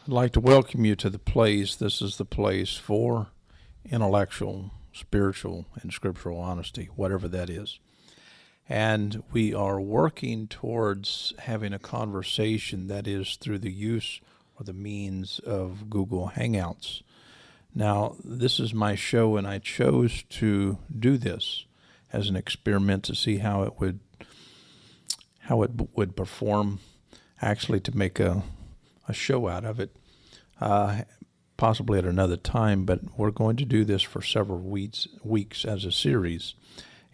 I'd like to welcome you to the place. This is the place for intellectual, spiritual, and scriptural honesty, whatever that is. And we are working towards having a conversation that is through the use or the means of Google Hangouts. Now, this is my show, and I chose to do this as an experiment to see how it would perform, actually to make a show out of it, possibly at another time, but we're going to do this for several weeks as a series,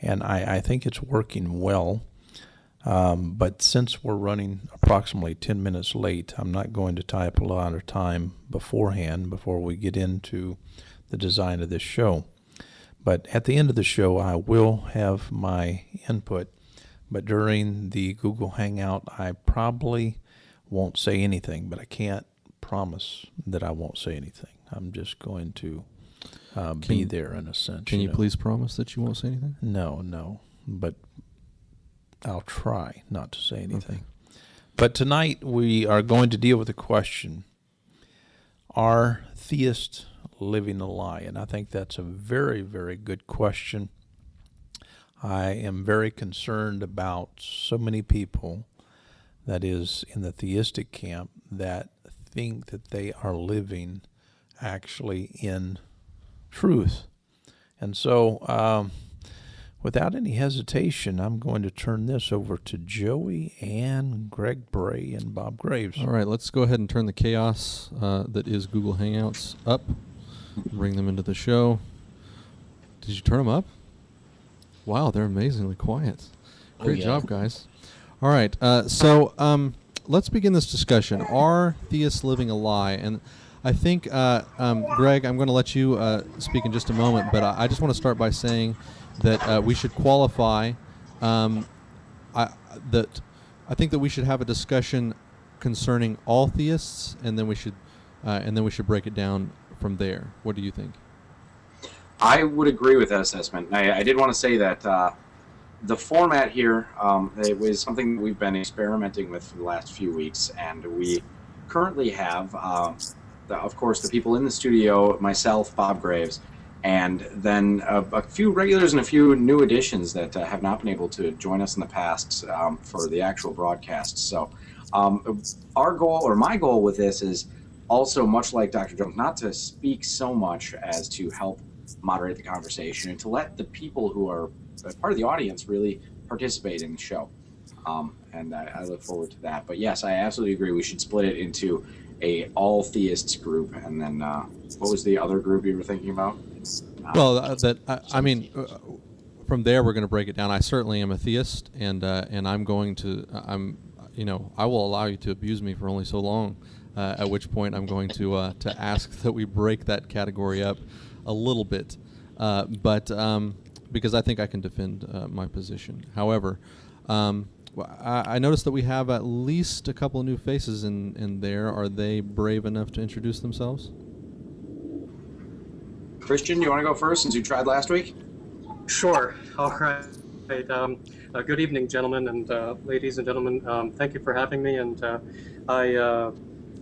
and I think it's working well, but since we're running approximately 10 minutes late, I'm not going to tie up a lot of time beforehand before we get into the design of this show. But at the end of the show, I will have my input, but during the Google Hangout, I probably won't say anything, but I can't promise that I won't say anything. I'm just going to be there in a sense. Can you please promise that you won't say anything? No, but I'll try not to say anything. Okay. But tonight we are going to deal with the question, are theists living a lie? And I think that's a very, very good question. I am very concerned about so many people that is in the theistic camp that think that they are living actually in truth. And so without any hesitation, I'm going to turn this over to Joey and Greg Bray and Bob Graves. All right, let's go ahead and turn the chaos that is Google Hangouts up, bring them into the show. Did you turn them up? Wow, they're amazingly quiet. Great job, guys. All right, so let's begin this discussion. Are theists living a lie? And I think, Greg, I'm going to let you speak in just a moment, but I just want to start by saying that we should qualify. I think that we should have a discussion concerning all theists, and then we should break it down from there. What do you think? I would agree with that assessment. I did want to say that the format here it was something that we've been experimenting with for the last few weeks, and we currently have, of course, the people in the studio, myself, Bob Graves, and then a few regulars and a few new additions that have not been able to join us in the past for the actual broadcast. So our goal, or my goal with this, is also, much like Dr. Jones, not to speak so much as to help moderate the conversation and to let the people who are part of the audience really participate in the show. And I look forward to that. But yes, I absolutely agree. We should split it into a all theists group. And then what was the other group you were thinking about? Well, from there we're going to break it down. I certainly am a theist, and I'm going to I will allow you to abuse me for only so long. At which point I'm going to ask that we break that category up a little bit, but because I think I can defend my position. However, I noticed that we have at least a couple of new faces in there. Are they brave enough to introduce themselves? Christian, you want to go first since you tried last week? Sure. All right. Good evening, gentlemen and ladies and gentlemen. Thank you for having me, and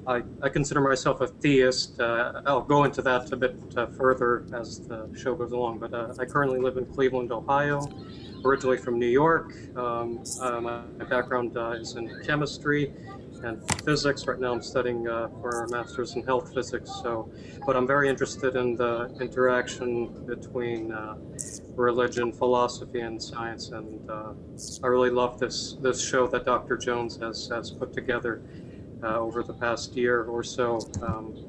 I consider myself a theist. I'll go into that a bit further as the show goes along, but I currently live in Cleveland, Ohio, originally from New York. My background is in chemistry and physics. Right now I'm studying for a master's in health physics, but I'm very interested in the interaction between religion, philosophy, and science, and I really love this show that Dr. Jones has put together over the past year or so.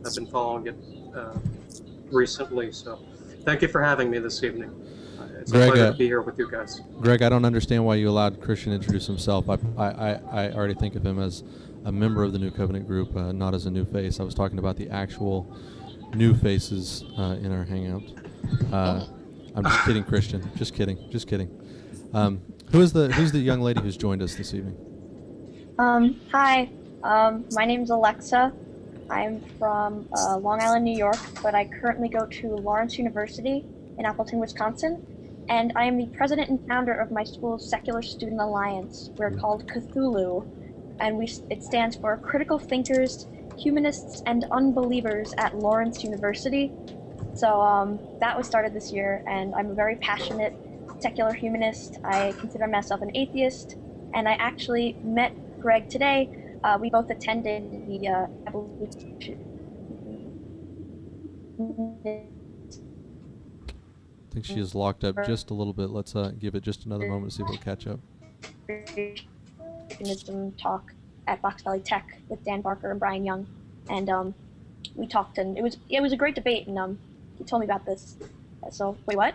I've been following it recently, so thank you for having me this evening. It's a pleasure to be here with you guys. Greg, I don't understand why you allowed Christian to introduce himself. I already think of him as a member of the New Covenant group, not as a new face. I was talking about the actual new faces in our hangout. I'm just kidding, Christian. Just kidding. Who's the young lady who's joined us this evening? Hi. My name's Alexa. I'm from Long Island, New York, but I currently go to Lawrence University in Appleton, Wisconsin, and I am the president and founder of my school's Secular Student Alliance. We're called Cthulhu, and it stands for Critical Thinkers Humanists and Unbelievers at Lawrence University. So that was started this year, and I'm a very passionate secular humanist. I consider myself an atheist, and I actually met Greg today. We both attended the evolution. I think she is locked up just a little bit. Let's give it just another moment to see if we'll catch up. Talk at Fox Valley Tech with Dan Barker and Brian Young, and we talked, and it was a great debate, and he told me about this. So wait, what?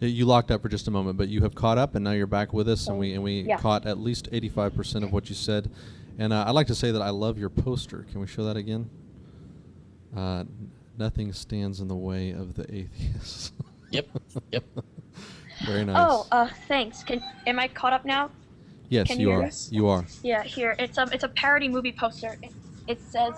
You locked up for just a moment, but you have caught up, and now you're back with us, and we Yeah. caught at least 85% of what you said. And I'd like to say that I love your poster. Can we show that again? Nothing stands in the way of the atheists. Yep. Very nice. Oh, thanks. Am I caught up now? Yes, can you you are. hear us? You are. Yeah, here. It's a parody movie poster. It says,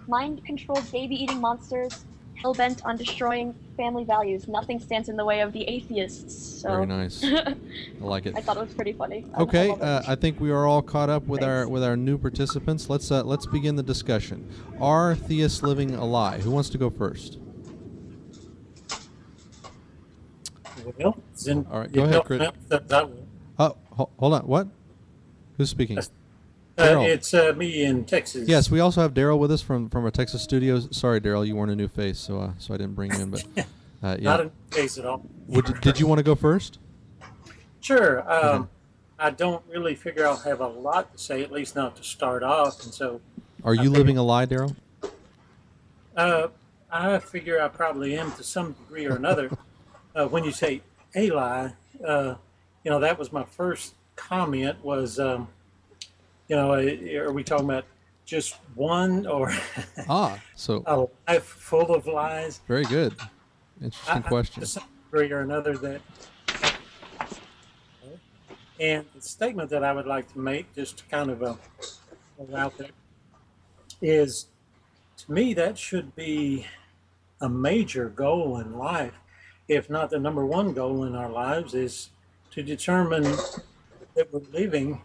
mind-controlled baby-eating monsters, hell-bent on destroying family values. Nothing stands in the way of the atheists. So. Very nice. I like it. I thought it was pretty funny. Okay, love it. I think we are all caught up with Thanks. our new participants. Let's begin the discussion. Are theists living a lie? Who wants to go first? Well, All right, go ahead, Chris. Oh, hold on. What? Who's speaking? Daryl. It's me in Texas. Yes, we also have Daryl with us from our Texas studios. Sorry, Daryl, you weren't a new face, so I didn't bring you in. But yeah, Not in case at all. did you want to go first? Sure. Okay. I don't really figure I'll have a lot to say, at least not to start off. And so Are you living a lie, Daryl? I figure I probably am to some degree or another. When you say a lie, that was my first comment was, are we talking about just one or So a life full of lies? very good. Interesting question. To some degree or another that. And the statement that I would like to make, just to kind of go out there, is to me that should be a major goal in life, if not the number one goal in our lives, is to determine that we're living,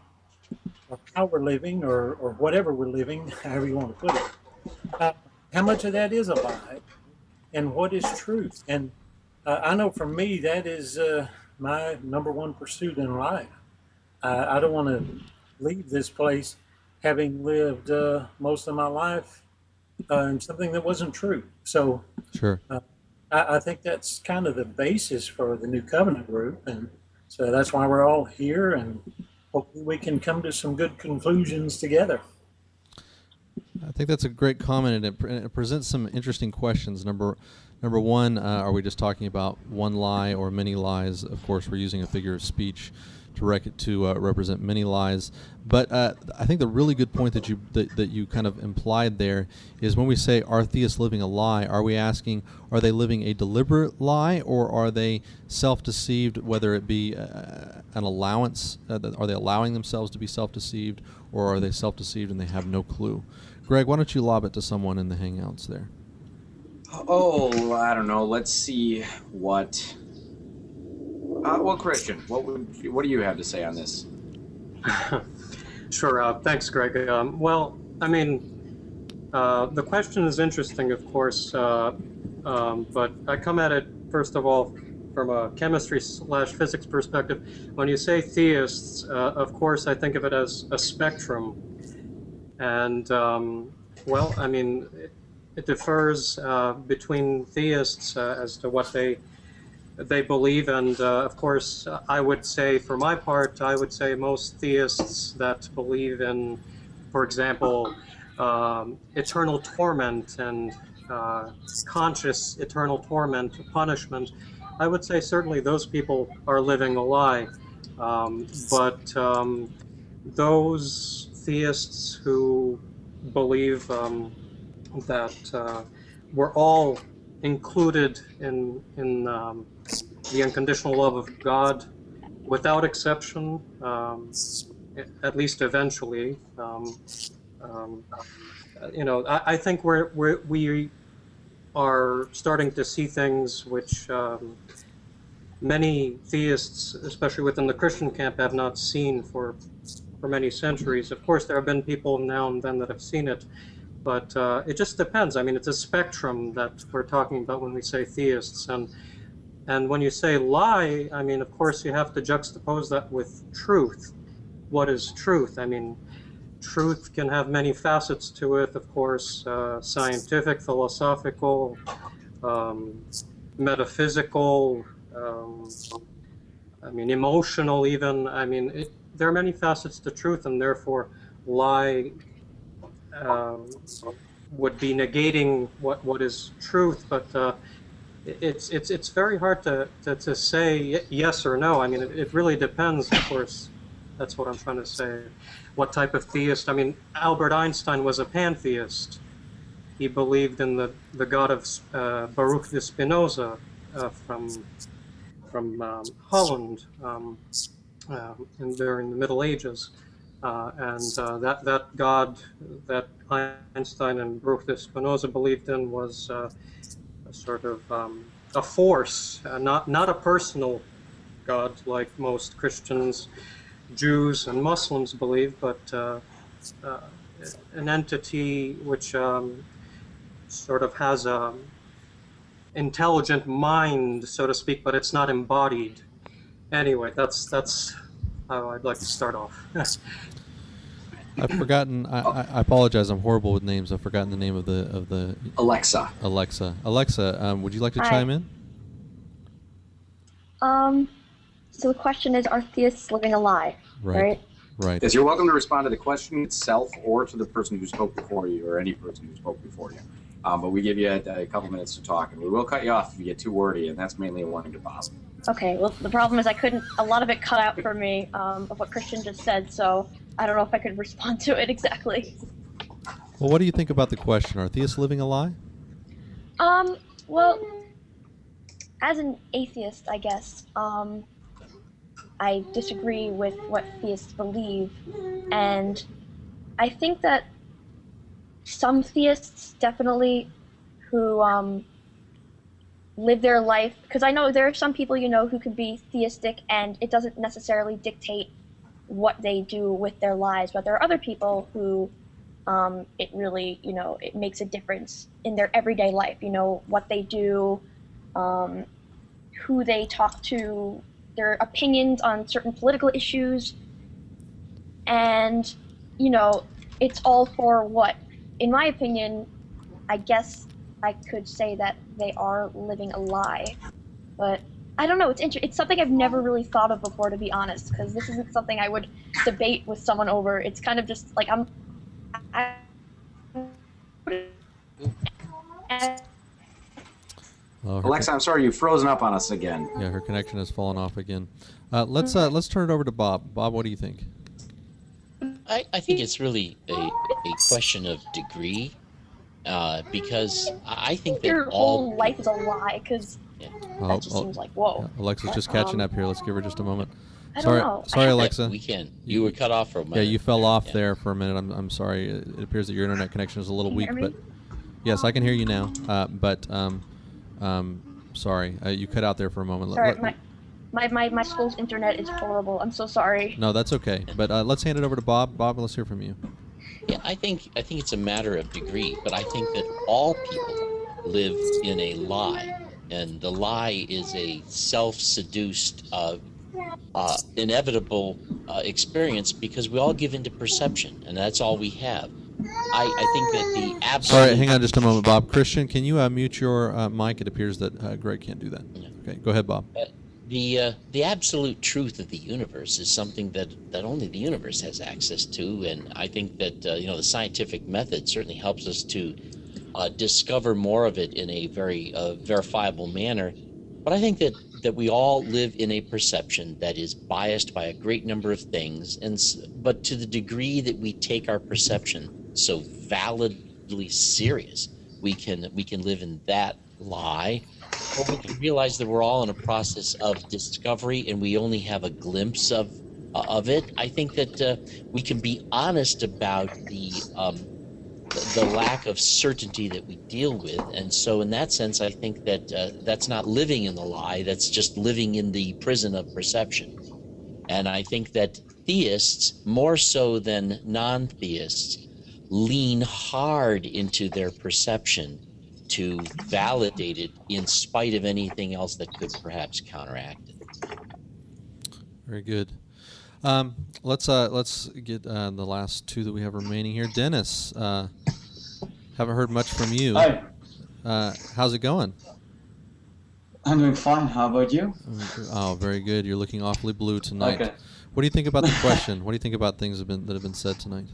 or how we're living, or whatever we're living, however you want to put it. How much of that is a lie, and what is truth? And I know for me that is my number one pursuit in life. I don't want to leave this place having lived most of my life in something that wasn't true. So Sure. I think that's kind of the basis for the New Covenant group. And so that's why we're all here, and hopefully we can come to some good conclusions together. I think that's a great comment, and it presents some interesting questions. Number one, are we just talking about one lie or many lies? Of course, we're using a figure of speech to represent many lies. But I think the really good point that you kind of implied there is when we say, are theists living a lie, are we asking, are they living a deliberate lie, or are they self-deceived, whether it be an allowance, are they allowing themselves to be self-deceived, or are they self-deceived and they have no clue? Greg, why don't you lob it to someone in the Hangouts there? Oh, I don't know. Let's see what. Well, Christian, what do you have to say on this? Sure. Thanks, Greg. Well, I mean, the question is interesting, of course, but I come at it, first of all, from a chemistry/physics perspective. When you say theists, of course, I think of it as a spectrum. And, well, I mean, it differs between theists as to what they believe, and of course I would say, for my part, I would say most theists that believe in, for example, eternal torment and conscious eternal torment, punishment, I would say certainly those people are living a lie. But those theists who believe that we're all included in the unconditional love of God, without exception, at least eventually. I think we are starting to see things which many theists, especially within the Christian camp, have not seen for many centuries. Of course, there have been people now and then that have seen it, But it just depends. I mean, it's a spectrum that we're talking about when we say theists. And when you say lie, I mean, of course, you have to juxtapose that with truth. What is truth? I mean, truth can have many facets to it, of course, scientific, philosophical, metaphysical, I mean, emotional even. I mean, there are many facets to truth, and therefore lie would be negating what is truth, but it's very hard to say yes or no. I mean, it really depends, of course. That's what I'm trying to say. What type of theist? I mean, Albert Einstein was a pantheist. He believed in the god of Baruch de Spinoza from Holland during the Middle Ages. That god that Einstein and Baruch de Spinoza believed in was a sort of a force, not a personal god like most Christians, Jews, and Muslims believe, but an entity which sort of has a intelligent mind, so to speak, but it's not embodied. Anyway, that's how I'd like to start off. I've forgotten. I apologize. I'm horrible with names. I've forgotten the name of the Alexa. Alexa, would you like to Hi. chime in? So the question is, are theists living a lie? Right? Right. Yes, you're welcome to respond to the question itself or to the person who spoke before you, or any person who spoke before you. But we give you a couple minutes to talk, and we will cut you off if you get too wordy, and that's mainly a warning to Bob. Okay, well, the problem is a lot of it cut out for me of what Christian just said, so I don't know if I could respond to it exactly. Well, what do you think about the question? Are theists living a lie? Well, as an atheist, I guess, I disagree with what theists believe, and I think that some theists definitely who live their life, because I know there are some people, who can be theistic and it doesn't necessarily dictate what they do with their lives, but there are other people who it really, it makes a difference in their everyday life, what they do, who they talk to, their opinions on certain political issues, and, it's all for what, in my opinion, I guess I could say that they are living a lie, but I don't know. It's something I've never really thought of before, to be honest, because this isn't something I would debate with someone over. It's kind of just like Alexa, I'm sorry, you've frozen up on us again. Yeah, her connection has fallen off again. Let's turn it over to Bob. Bob, what do you think? I think it's really a question of degree, because I think that your all whole life is a lie, because that just seems like, whoa. Yeah, Alexa's just catching up here. Let's give her just a moment. I don't know. Sorry, Alexa. we can. You were cut off for a moment. Yeah, you fell off there for a minute. I'm sorry. It appears that your internet connection is a little Can you weak, hear but me? yes, I can hear you now. Sorry, you cut out there for a moment. Sorry, my school's internet is horrible. I'm so sorry. No, that's okay. But let's hand it over to Bob. Bob, let's hear from you. Yeah, I think it's a matter of degree, but I think that all people live in a lie, and the lie is a self-seduced, inevitable experience, because we all give into perception, and that's all we have. I think that the absolute... Sorry, hang on just a moment, Bob. Christian, can you mute your mic? It appears that Greg can't do that. Yeah. Okay, go ahead, Bob. The absolute truth of the universe is something that only the universe has access to, and I think that the scientific method certainly helps us to discover more of it in a very verifiable manner. But I think that we all live in a perception that is biased by a great number of things, but to the degree that we take our perception so validly serious, we can live in that lie. Or we can realize that we're all in a process of discovery, and we only have a glimpse of it. I think that we can be honest about the lack of certainty that we deal with, and so in that sense, I think that that's not living in the lie. That's just living in the prison of perception. And I think that theists, more so than non-theists, lean hard into their perception to validate it in spite of anything else that could perhaps counteract it. Very good. Let's get the last two that we have remaining here. Dennis, haven't heard much from you. Hi, How's it going? I'm doing fine. How about you? Oh, very good. You're looking awfully blue tonight. Okay. What do you think about the question? What do you think about things that have been said tonight?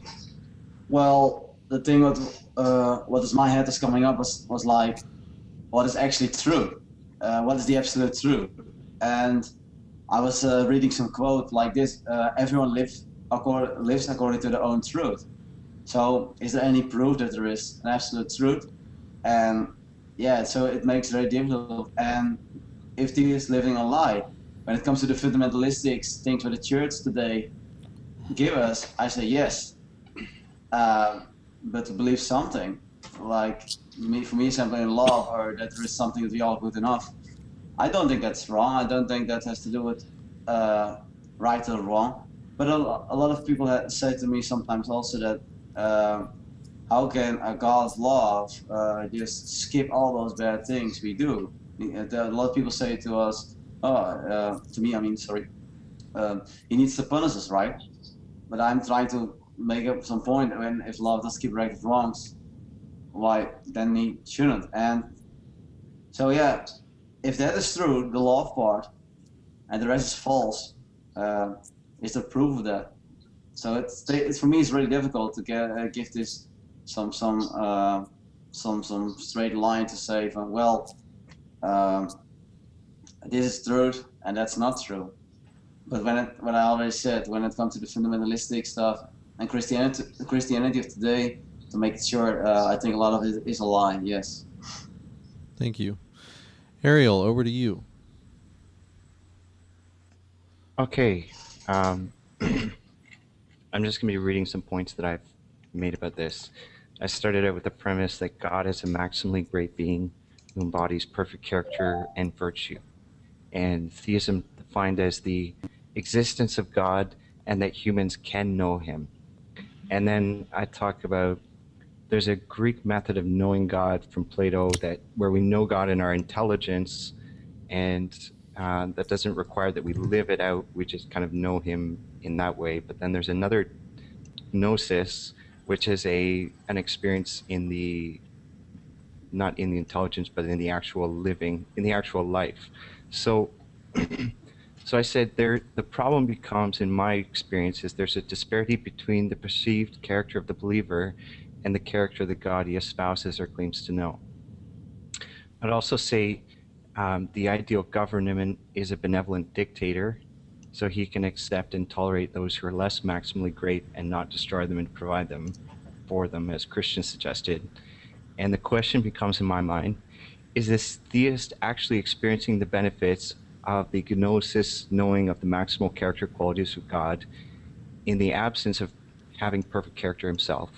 Well, the thing what is my head is coming up was like, what is actually true? What is the absolute truth? And I was reading some quote like this: everyone lives according to their own truth. So, is there any proof that there is an absolute truth? And yeah, so it makes it very difficult. And if he is living a lie, when it comes to the fundamentalistic things that the church today give us, I say yes. But to believe something, like for me, something in love, or that there is something that we all good enough, I don't think that's wrong. I don't think that has to do with right or wrong. But a lot of people say to me sometimes also that how can a God's love just skip all those bad things we do? A lot of people say to us, to me, I mean, sorry, he needs to punish us, right? But I'm trying to make up some point when if love does keep right of wrongs, why then he shouldn't. And so yeah, if that is true, the love part, and the rest is false, is the proof of that. So it's for me it's really difficult to give this some straight line to say from well, this is truth and that's not true. But when I already said, when it comes to the fundamentalistic stuff and Christianity of today, to make it short, I think a lot of it is a lie. Yes. Thank you, Ariel. Over to you. Okay. I'm just going to be reading some points that I've made about this. I started out with the premise that God is a maximally great being who embodies perfect character and virtue, and theism defined as the existence of God and that humans can know him. And then I talk about there's a Greek method of knowing God from Plato where we know God in our intelligence, and that doesn't require that we live it out. We just kind of know him in that way. But then there's another gnosis, which is an experience not in the intelligence, but in the actual living, in the actual life. So I said the problem becomes, in my experience, is there's a disparity between the perceived character of the believer and the character of the God he espouses or claims to know. I'd also say the ideal government is a benevolent dictator, so he can accept and tolerate those who are less maximally great and not destroy them and provide them for them, as Christians suggested. And the question becomes, in my mind, is this theist actually experiencing the benefits of the gnosis knowing of the maximal character qualities of God in the absence of having perfect character himself?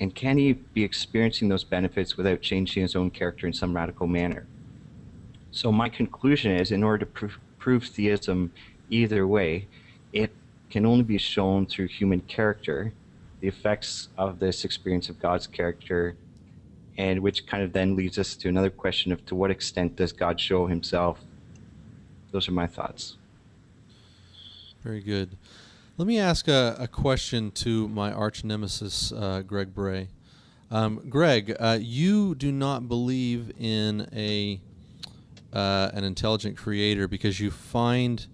And can he be experiencing those benefits without changing his own character in some radical manner? So my conclusion is, in order to prove theism either way, it can only be shown through human character, the effects of this experience of God's character, and which kind of then leads us to another question of to what extent does God show himself? Those are my thoughts. Very good. Let me ask a question to my arch nemesis, Greg Bray. Greg, you do not believe in an intelligent creator because you find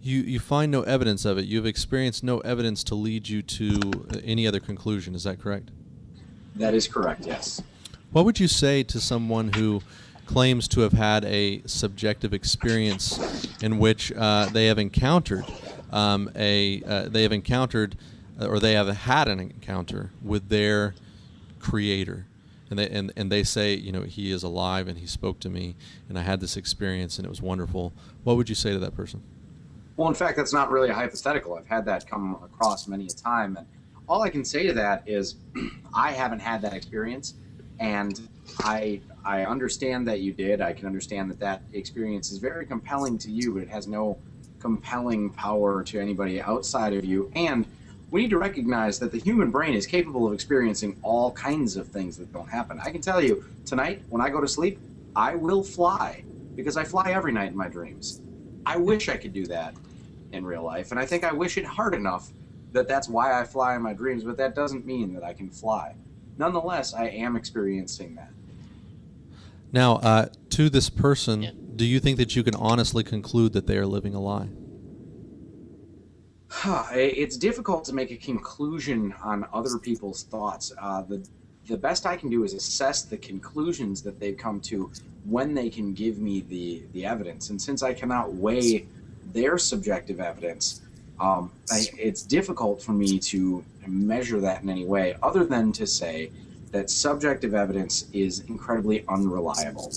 no evidence of it. You've experienced no evidence to lead you to any other conclusion. Is that correct? That is correct, yes. What would you say to someone who claims to have had a subjective experience in which they have encountered or they have had an encounter with their creator, and they say, he is alive and he spoke to me and I had this experience and it was wonderful? What would you say to that person? Well, in fact, that's not really a hypothetical. I've had that come across many a time, and all I can say to that is I haven't had that experience, and I understand that you did. I can understand that experience is very compelling to you, but it has no compelling power to anybody outside of you. And we need to recognize that the human brain is capable of experiencing all kinds of things that don't happen. I can tell you, tonight, when I go to sleep, I will fly, because I fly every night in my dreams. I wish I could do that in real life, and I think I wish it hard enough that that's why I fly in my dreams, but that doesn't mean that I can fly. Nonetheless, I am experiencing that. Now, to this person, Yeah. do you think that you can honestly conclude that they are living a lie? It's difficult to make a conclusion on other people's thoughts. The best I can do is assess the conclusions that they've come to when they can give me the evidence. And since I cannot weigh their subjective evidence, it's difficult for me to measure that in any way other than to say that subjective evidence is incredibly unreliable.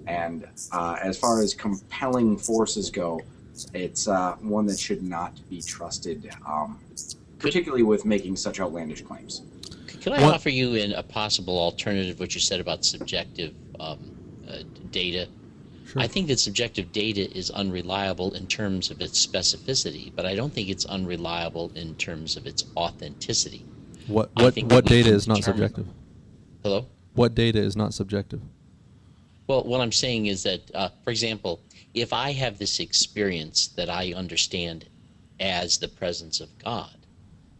And as far as compelling forces go, it's one that should not be trusted, particularly with making such outlandish claims. Could I offer you a possible alternative, what you said about subjective data? Sure. I think that subjective data is unreliable in terms of its specificity, but I don't think it's unreliable in terms of its authenticity. What I think that we data can is not determine- subjective? Hello? What data is not subjective? Well, what I'm saying is that, for example, if I have this experience that I understand as the presence of God,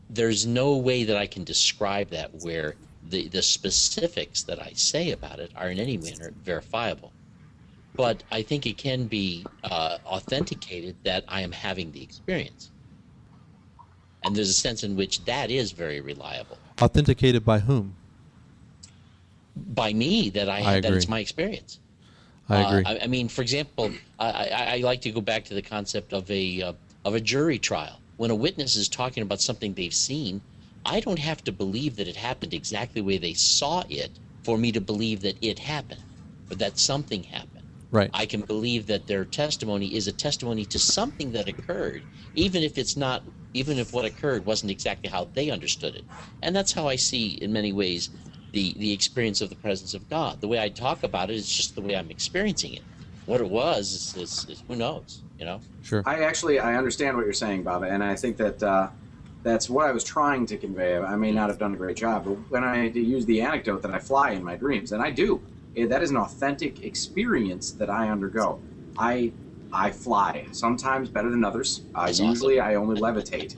there's no way that I can describe that where the specifics that I say about it are in any manner verifiable. But I think it can be authenticated that I am having the experience. And there's a sense in which that is very reliable. Authenticated by whom? By me, that I that it's agree. my experience. I agree. I mean, for example, I like to go back to the concept of a jury trial. When a witness is talking about something they've seen, I don't have to believe that it happened exactly the way they saw it for me to believe that it happened, or that something happened. Right. I can believe that their testimony is a testimony to something that occurred, even if what occurred wasn't exactly how they understood it. And that's how I see, in many ways, the experience of the presence of God. The way I talk about it is just the way I'm experiencing it. What it was is who knows, you know? Sure. I understand what you're saying, Baba, and I think that that's what I was trying to convey. I may not have done a great job, but when I use the anecdote that I fly in my dreams, and I do, that is an authentic experience that I undergo. I fly, sometimes better than others. That's Usually awesome. I only levitate,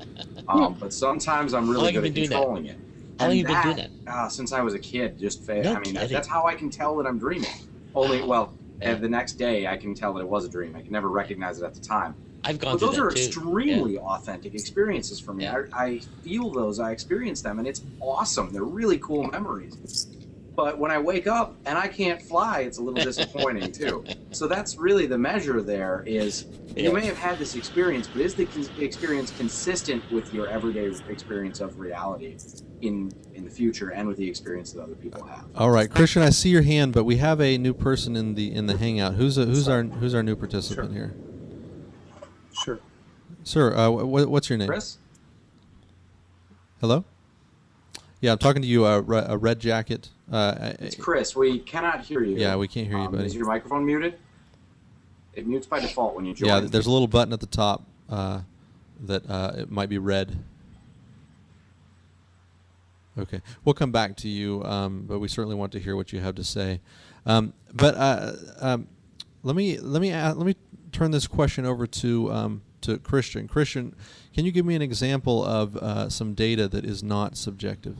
but sometimes I'm How really long you good at been doing that? controlling it. How long you been doing that? Since I was a kid. No I mean, kidding. that's how I can tell that I'm dreaming. Only, well, the next day I can tell that it was a dream. I can never recognize it at the time. I've gone But through those that are too. extremely authentic experiences for me. Yeah. I feel those, I experience them, and it's awesome. They're really cool memories. But when I wake up and I can't fly, it's a little disappointing too. So that's really the measure there is you may have had this experience, but is the experience consistent with your everyday experience of reality in the future and with the experience that other people have? All right, Christian, I see your hand, but we have a new person in the Hangout. Who's our new participant here? Sure. Sir, what's your name? Chris? Hello? Yeah, I'm talking to you, a red jacket. It's Chris. We cannot hear you. Yeah, we can't hear you, buddy. Is your microphone muted? It mutes by default when you join. Yeah, there's a little button at the top that it might be red. Okay, we'll come back to you, but we certainly want to hear what you have to say. Let me turn this question over to Christian. Christian, can you give me an example of some data that is not subjective?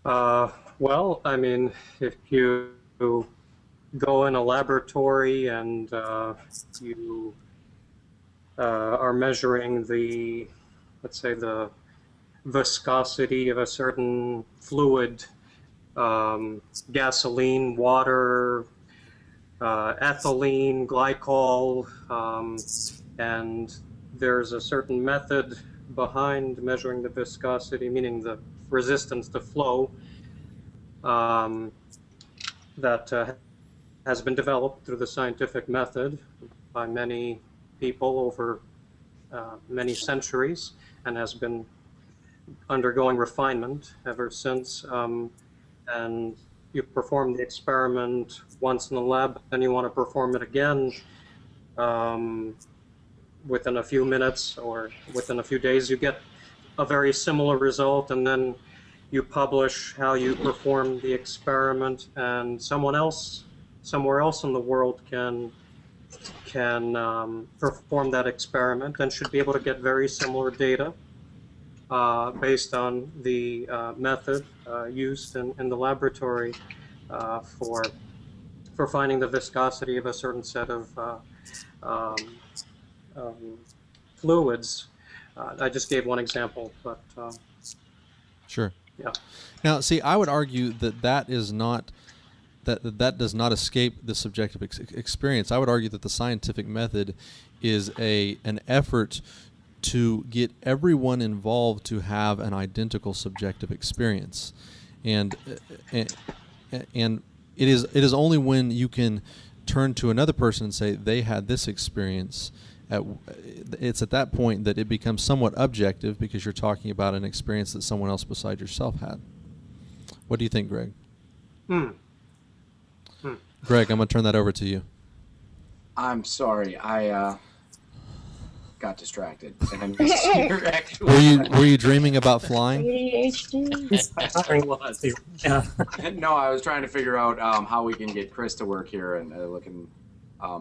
Well, I mean, if you go in a laboratory and you are measuring let's say the viscosity of a certain fluid, gasoline, water, ethylene, glycol, and there's a certain method behind measuring the viscosity, meaning the resistance to flow, that has been developed through the scientific method by many people over many centuries and has been undergoing refinement ever since. And you perform the experiment once in the lab, then you want to perform it again within a few minutes or within a few days, you get a very similar result, and then you publish how you performed the experiment, and someone else somewhere else in the world can perform that experiment and should be able to get very similar data based on the method used in the laboratory for finding the viscosity of a certain set of fluids. I just gave one example, but Sure. yeah. Now, see, I would argue that that is not that does not escape the subjective experience. I would argue that the scientific method is an effort to get everyone involved to have an identical subjective experience, and it is only when you can turn to another person and say they had this experience. It's at that point that it becomes somewhat objective, because you're talking about an experience that someone else beside yourself had. What do you think, Greg? Greg, I'm going to turn that over to you. I'm sorry, I got distracted. And you're actually Were you dreaming about flying? ADHD. Yeah. No, I was trying to figure out how we can get Chris to work here and looking.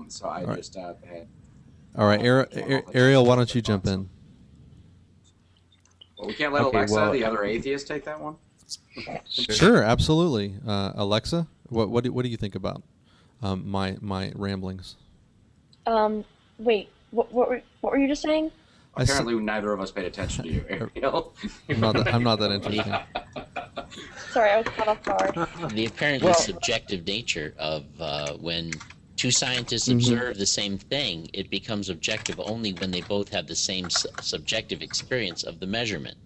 So I right. just had. All right, Ariel, why don't you jump in? Well, we can't let Okay, Alexa, well- the other atheist, take that one. Sure, absolutely. Alexa, what do you think about my ramblings? Wait, what were you just saying? I s- Apparently, neither of us paid attention to you, Ariel. I'm not that interesting. Sorry, I was caught off guard. The apparently subjective nature of when two scientists observe the same thing, it becomes objective only when they both have the same subjective experience of the measurement.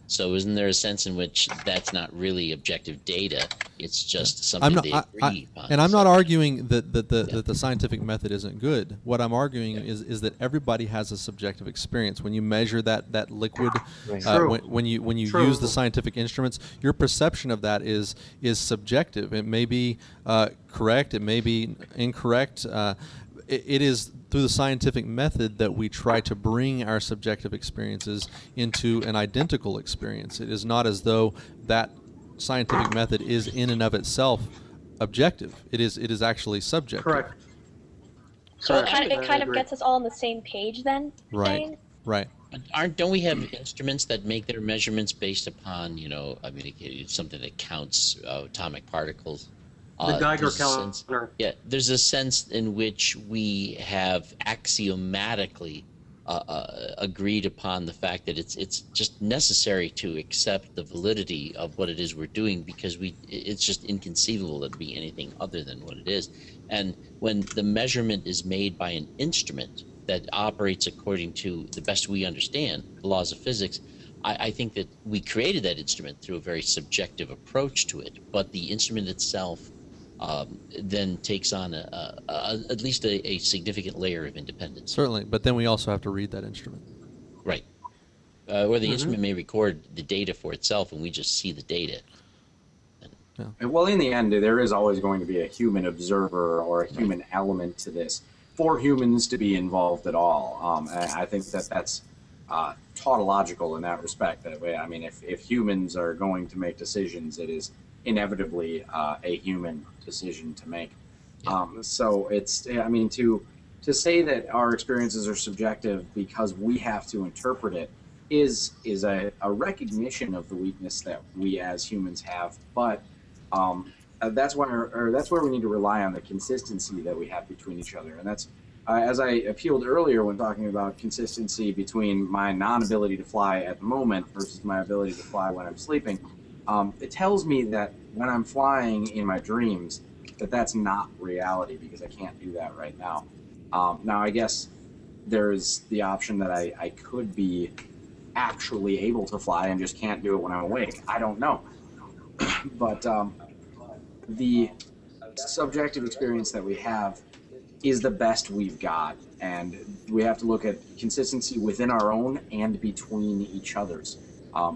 So isn't there a sense in which that's not really objective data? It's just something they agree upon. And I'm not arguing that the scientific method isn't good. What I'm arguing is that everybody has a subjective experience. When you measure that liquid, when you use the scientific instruments, your perception of that is subjective. It may be correct, it may be incorrect. It is through the scientific method that we try to bring our subjective experiences into an identical experience. It is not as though that scientific method is in and of itself objective. It is actually subjective. Correct. So it kind I of agree. gets us all on the same page then? Right. Saying? Right. But don't we have instruments that make their measurements based upon, it's something that counts atomic particles? The Geiger There's a sense- counter. Yeah, there's a sense in which we have axiomatically agreed upon the fact that it's just necessary to accept the validity of what it is we're doing, because it's just inconceivable that it'd be anything other than what it is. And when the measurement is made by an instrument that operates according to the best we understand the laws of physics, I think that we created that instrument through a very subjective approach to it, but the instrument itself then takes on at least a significant layer of independence. Certainly, but then we also have to read that instrument. Right. Or the instrument may record the data for itself, and we just see the data. Well, in the end, there is always going to be a human observer or a human element to this for humans to be involved at all. I think that's tautological in that respect. That way, I mean, if humans are going to make decisions, it is inevitably a human decision to make. So it's, I mean, to say that our experiences are subjective because we have to interpret it is a recognition of the weakness that we as humans have. But that's where we need to rely on the consistency that we have between each other. And that's, as I appealed earlier when talking about consistency between my non-ability to fly at the moment versus my ability to fly when I'm sleeping, it tells me that when I'm flying in my dreams, that's not reality, because I can't do that right now. Now, I guess there's the option that I could be actually able to fly and just can't do it when I'm awake. I don't know. But the subjective experience that we have is the best we've got, and we have to look at consistency within our own and between each other's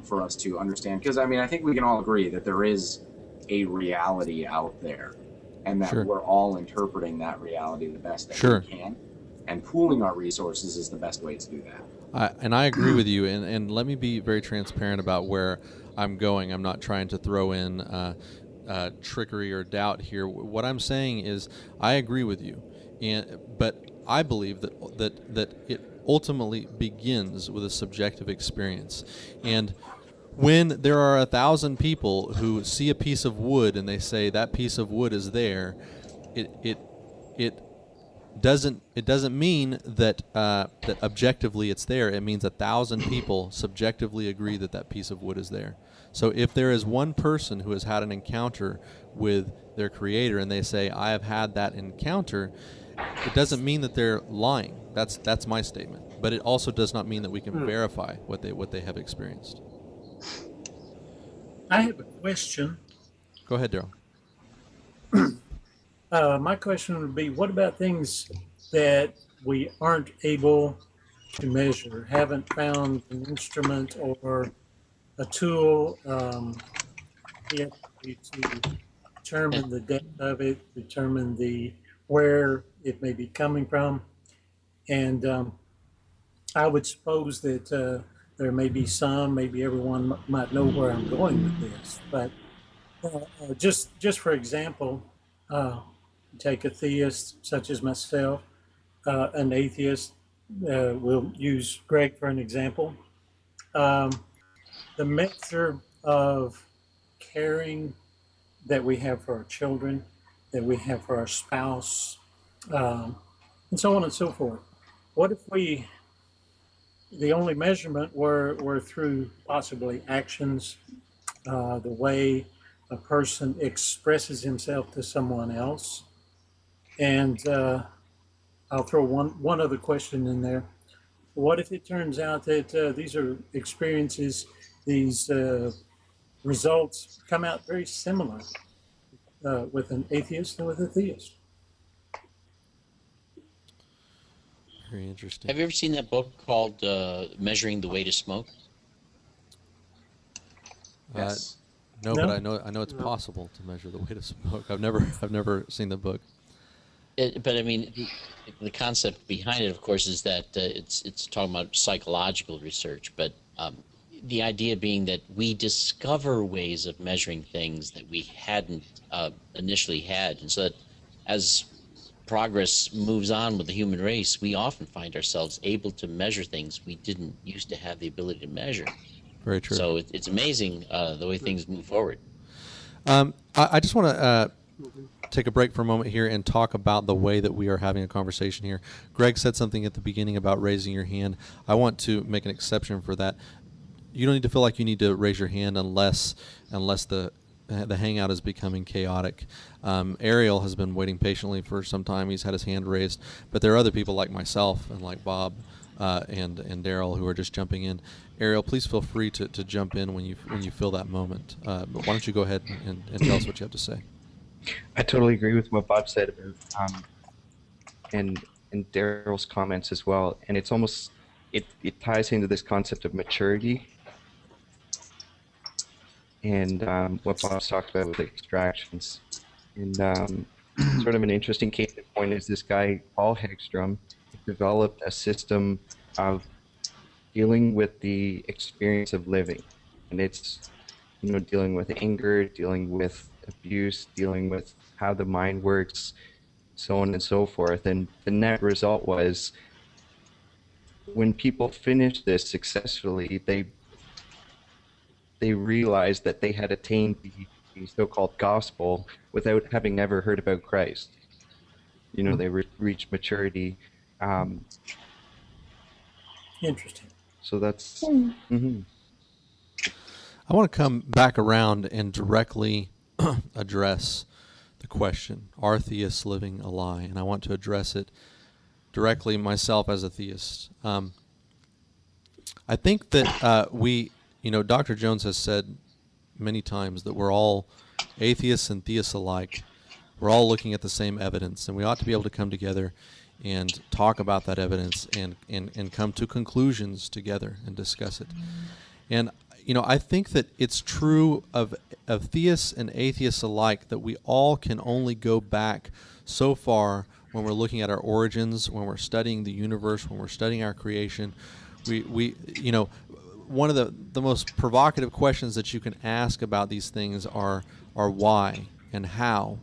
for us to understand. Because, I mean, I think we can all agree that there is a reality out there, and that Sure. we're all interpreting that reality the best that Sure. we can. and pooling our resources is the best way to do that. And I agree with you. And let me be very transparent about where I'm going. I'm not trying to throw in trickery or doubt here. What I'm saying is I agree with you, but I believe that it ultimately begins with a subjective experience. And when there are 1,000 people who see a piece of wood and they say that piece of wood is there, it doesn't mean that that objectively it's there. It means 1,000 people subjectively agree that that piece of wood is there. So if there is one person who has had an encounter with their creator and they say, I have had that encounter, it doesn't mean that they're lying. That's my statement. But it also does not mean that we can verify what they have experienced. I have a question. Go ahead, Daryl. My question would be, what about things that we aren't able to measure, haven't found an instrument or a tool yet to determine the depth of it, determine where it may be coming from? And I would suppose that there may be some, maybe everyone might know where I'm going with this, but just for example, take a theist such as myself, an atheist, we'll use Greg for an example. The measure of caring that we have for our children, that we have for our spouse, and so on and so forth. What if the only measurement were through possibly actions, the way a person expresses himself to someone else? And I'll throw one other question in there. What if it turns out that these are experiences, these results come out very similar with an atheist and with a theist? Very interesting. Have you ever seen that book called Measuring the Weight of Smoke? Yes. No, No? but I know it's possible to measure the weight of smoke. I've never seen the book. But I mean, the concept behind it, of course, is that it's talking about psychological research. But the idea being that we discover ways of measuring things that we hadn't initially had, and so that as progress moves on with the human race, we often find ourselves able to measure things we didn't used to have the ability to measure. Very true. So it's amazing the way things move forward. I just want to take a break for a moment here and talk about the way that we are having a conversation here. Greg said something at the beginning about raising your hand. I want to make an exception for that. You don't need to feel like you need to raise your hand unless the Hangout is becoming chaotic. Ariel has been waiting patiently for some time. He's had his hand raised, but there are other people like myself and like Bob and Daryl who are just jumping in. Ariel, please feel free to jump in when you feel that moment. But why don't you go ahead and tell us what you have to say? I totally agree with what Bob said about and Daryl's comments as well. And it's almost it ties into this concept of maturity and what Bob's talked about with extractions. And sort of an interesting case in point is this guy Paul Hegstrom developed a system of dealing with the experience of living, and it's dealing with anger, dealing with abuse, dealing with how the mind works, so on and so forth. And the net result was when people finished this successfully, they realized that they had attained the so-called gospel without having ever heard about Christ. They reached maturity. Interesting. So that's. I want to come back around and directly address the question, are theists living a lie? And I want to address it directly myself as a theist. I think that Dr. Jones has said many times that we're all atheists and theists alike. We're all looking at the same evidence, and we ought to be able to come together and talk about that evidence and come to conclusions together and discuss it. And I think that it's true of theists and atheists alike that we all can only go back so far when we're looking at our origins, when we're studying the universe, when we're studying our creation, we you know, one of the most provocative questions that you can ask about these things are why and how.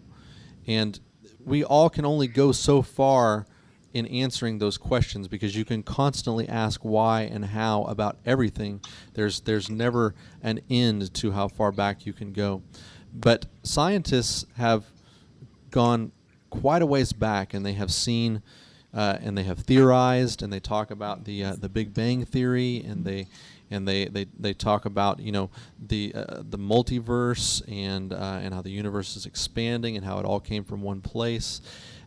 And we all can only go so far in answering those questions, because you can constantly ask why and how about everything. There's never an end to how far back you can go. But scientists have gone quite a ways back, and they have seen and they have theorized, and they talk about the Big Bang theory, and they talk about, you know, the multiverse, and how the universe is expanding, and how it all came from one place,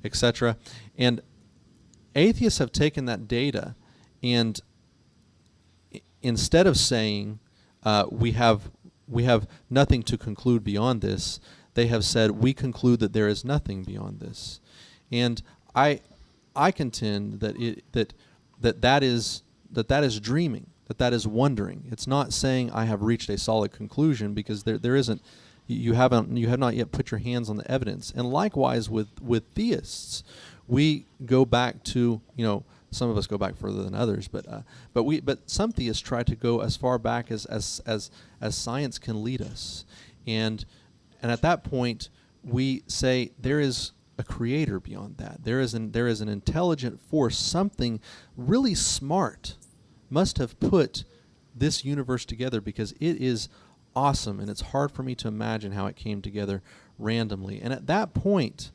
etc. And atheists have taken that data, and instead of saying we have nothing to conclude beyond this, they have said we conclude that there is nothing beyond this. And I contend that that is dreaming, that is wondering. It's not saying I have reached a solid conclusion, because there isn't. You have not yet put your hands on the evidence. And likewise with theists, we go back to, you know, some of us go back further than others, but some theists try to go as far back as science can lead us, and at that point we say there is a creator beyond that. There is an intelligent force, something really smart must have put this universe together, because it is awesome, and it's hard for me to imagine how it came together randomly. And at that point,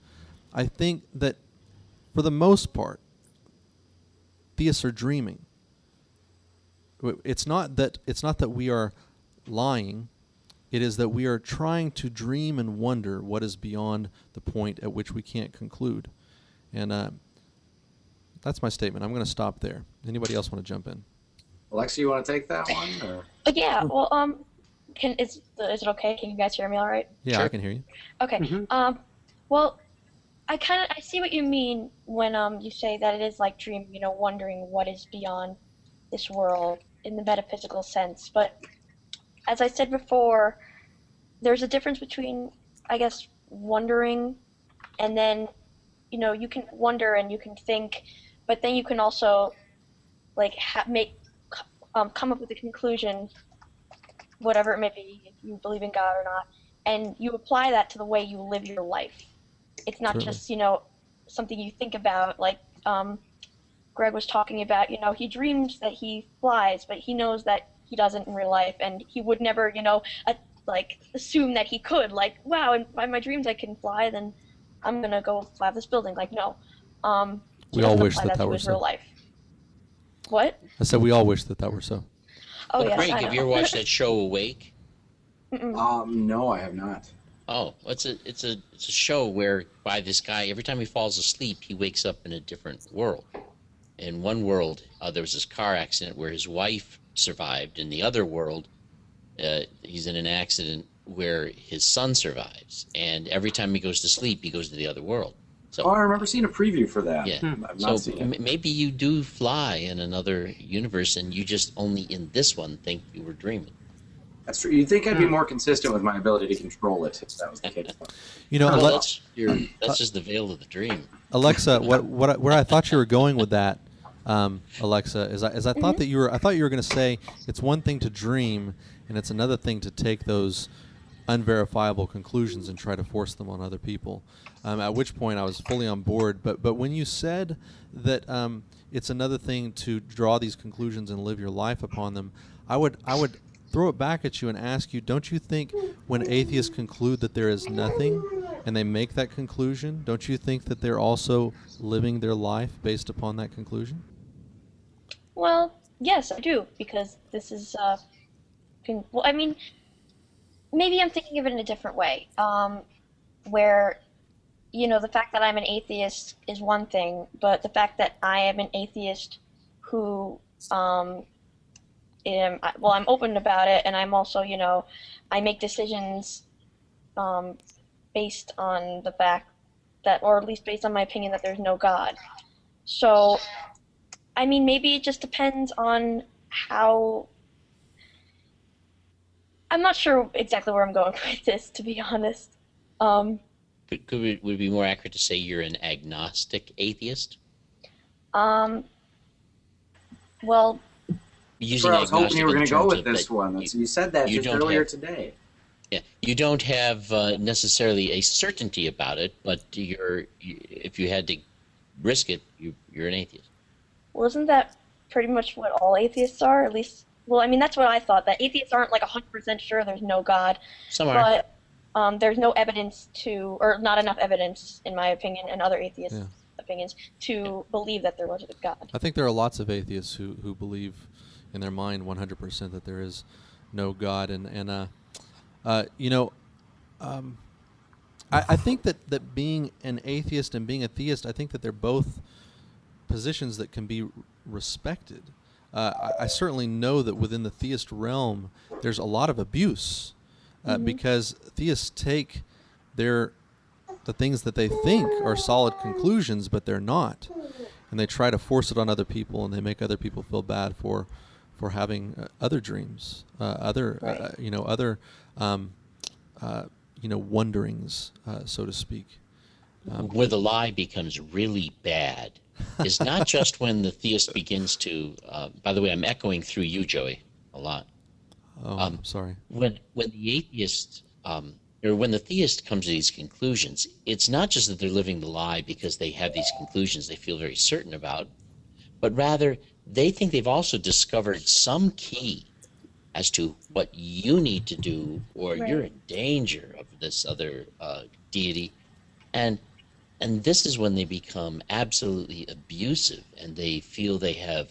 I think that for the most part, theists are dreaming. It's not that we are lying. It is that we are trying to dream and wonder what is beyond the point at which we can't conclude. And that's my statement. I'm going to stop there. Anybody else want to jump in? Alexa, you want to take that one? Or? Yeah. Well, is it okay? Can you guys hear me all right? Yeah, sure. I can hear you. Okay. Mm-hmm. Well, I see what you mean when you say that it is like dreaming, you know, wondering what is beyond this world in the metaphysical sense. But as I said before, there's a difference between, I guess, wondering, and then, you know, you can wonder and you can think, but then you can also like come up with a conclusion, whatever it may be, if you believe in God or not, and you apply that to the way you live your life. It's not just, you know, something you think about, like Greg was talking about, you know, he dreams that he flies, but he knows that he doesn't in real life, and he would never, you know, like assume that he could, like, wow, in my dreams I can fly, then I'm going to go fly this building. Like, no. We all wish that were so. Real life. What? I said we all wish that were so. Oh, well, yes, Greg, I know. have you ever watched that show Awake? No, I have not. Oh, it's a show where by this guy, every time he falls asleep, he wakes up in a different world. In one world, there was this car accident where his wife survived. In the other world, he's in an accident where his son survives. And every time he goes to sleep, he goes to the other world. So, I remember seeing a preview for that. Yeah. I've not seen it. Maybe you do fly in another universe, and you just only in this one think you were dreaming. That's true. You'd think I'd be more consistent with my ability to control it if that was the case. You know, Well, that's just the veil of the dream. Alexa, where I thought you were going with that, Alexa, is I thought that you were going to say it's one thing to dream, and it's another thing to take those unverifiable conclusions and try to force them on other people. At which point I was fully on board. But when you said that it's another thing to draw these conclusions and live your life upon them, I would throw it back at you and ask you, don't you think when atheists conclude that there is nothing and they make that conclusion, don't you think that they're also living their life based upon that conclusion? Well, yes, I do, because this is, well, I mean, maybe I'm thinking of it in a different way, where, you know, the fact that I'm an atheist is one thing, but the fact that I am an atheist who, I'm open about it, and I'm also, you know, I make decisions based on the fact that, or at least based on my opinion that there's no God. So, I mean, maybe it just depends on how. I'm not sure exactly where I'm going with this, to be honest. would it be more accurate to say you're an agnostic atheist? Well, Using I was hoping agnostic you were in going to go terms with of this that one. You said that you just don't earlier have- today. Yeah, you don't have necessarily a certainty about it, but if you had to risk it, you're an atheist. wasn't that pretty much what all atheists are? At least, well, I mean, that's what I thought. That atheists aren't like 100% sure there's no God, Some are. but there's no evidence or not enough evidence, in my opinion, and other atheists' Yeah. opinions, to believe that there was a God. I think there are lots of atheists who believe in their mind 100% that there is no God, I think that being an atheist and being a theist, I think that they're both positions that can be respected. I certainly know that within the theist realm, there's a lot of abuse because theists take the things that they think are solid conclusions, but they're not, and they try to force it on other people, and they make other people feel bad for having other dreams, other wonderings, so to speak. Where the lie becomes really bad is not just when the theist begins to. By the way, I'm echoing through you, Joey, a lot. Oh, I'm sorry. When the atheist or when the theist comes to these conclusions, it's not just that they're living the lie because they have these conclusions they feel very certain about, but rather they think they've also discovered some key as to what you need to do, or you're in danger of this other deity, and this is when they become absolutely abusive, and they feel they have